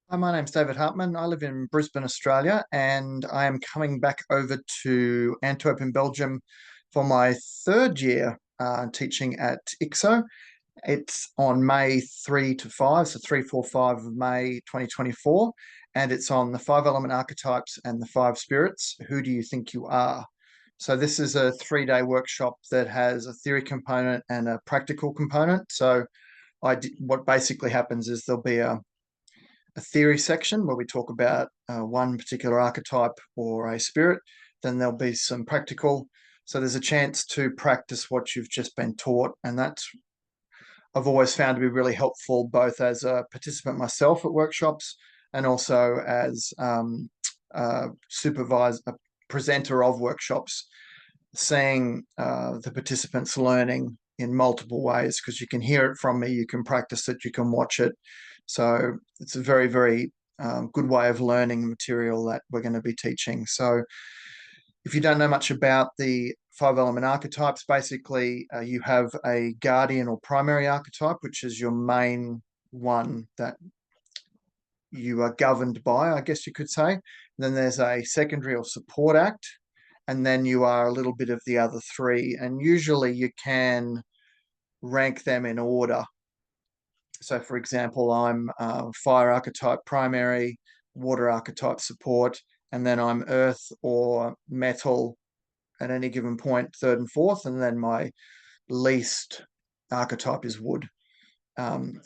Hi, my name's David Hartmann. I live in Brisbane, Australia, and I am coming back over to Antwerp in Belgium for my third year teaching at ICZO. It's on May 3 to 5, so 3, 4, 5 of May 2024, and it's on the five element archetypes and the five spirits. Who do you think you are? So this is a 3-day workshop that has a theory component and a practical component. So what basically happens is there'll be a theory section where we talk about one particular archetype or a spirit. Then there'll be some practical. So there's a chance to practice what you've just been taught. And that's, I've always found to be really helpful, both as a participant myself at workshops and also as a supervisor, a presenter of workshops, seeing the participants learning in multiple ways, because you can hear it from me, you can practice it, you can watch it. So it's a very, very good way of learning the material that we're going to be teaching. So if you don't know much about the five element archetypes, basically you have a guardian or primary archetype, which is your main one that you are governed by, I guess you could say. And then there's a secondary or support act, and then you are a little bit of the other three. And usually you can rank them in order. So, for example, I'm fire archetype primary, water archetype support, and then I'm earth or metal at any given point, third and fourth, and then my least archetype is wood.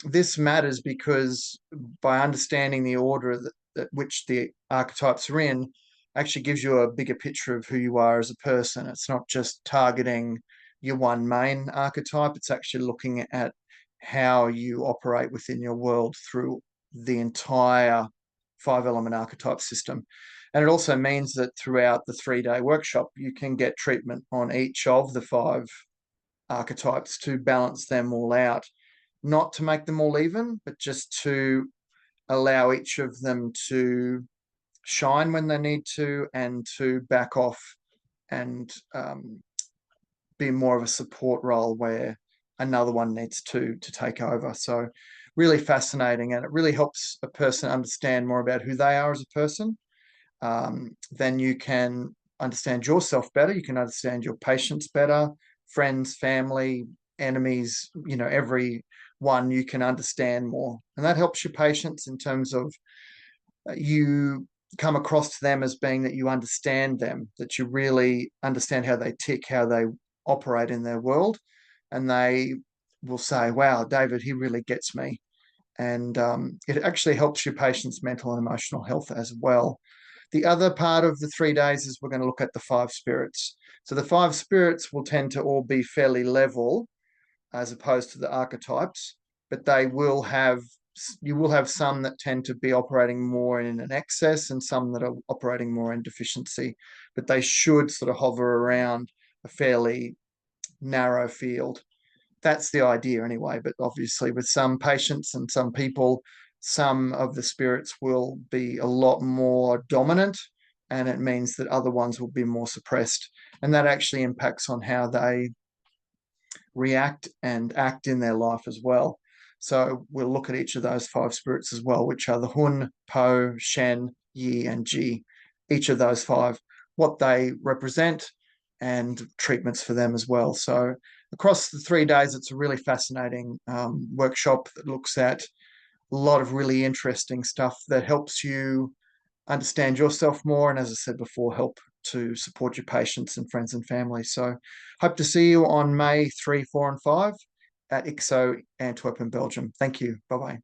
This matters because by understanding the order that which the archetypes are in, actually gives you a bigger picture of who you are as a person. It's not just targeting your one main archetype, it's actually looking at how you operate within your world through the entire five element archetype system. And it also means that throughout the 3-day workshop, you can get treatment on each of the five archetypes to balance them all out, not to make them all even, but just to allow each of them to shine when they need to and to back off and be more of a support role where another one needs to take over. So really fascinating, and it really helps a person understand more about who they are as a person. Then you can understand yourself better. You can understand your patients better, friends, family, enemies, every one you can understand more. And that helps your patients in terms of you come across to them as being that you understand them, that you really understand how they tick, how they operate in their world. And they will say, wow, David, he really gets me. And it actually helps your patient's mental and emotional health as well. The other part of the 3 days is we're going to look at the five spirits. So the five spirits will tend to all be fairly level as opposed to the archetypes, but you will have some that tend to be operating more in an excess and some that are operating more in deficiency, but they should sort of hover around a fairly narrow field. That's the idea anyway, but obviously with some patients and some people, some of the spirits will be a lot more dominant, and it means that other ones will be more suppressed. And that actually impacts on how they react and act in their life as well. So we'll look at each of those five spirits as well, which are the Hun, Po, Shen, Yi, and Ji. Each of those five, what they represent, and treatments for them as well. So across the 3 days, it's a really fascinating workshop that looks at a lot of really interesting stuff that helps you understand yourself more. And as I said before, help to support your patients and friends and family. So hope to see you on May 3, 4, and 5 at ICZO Antwerp in Belgium. Thank you. Bye-bye.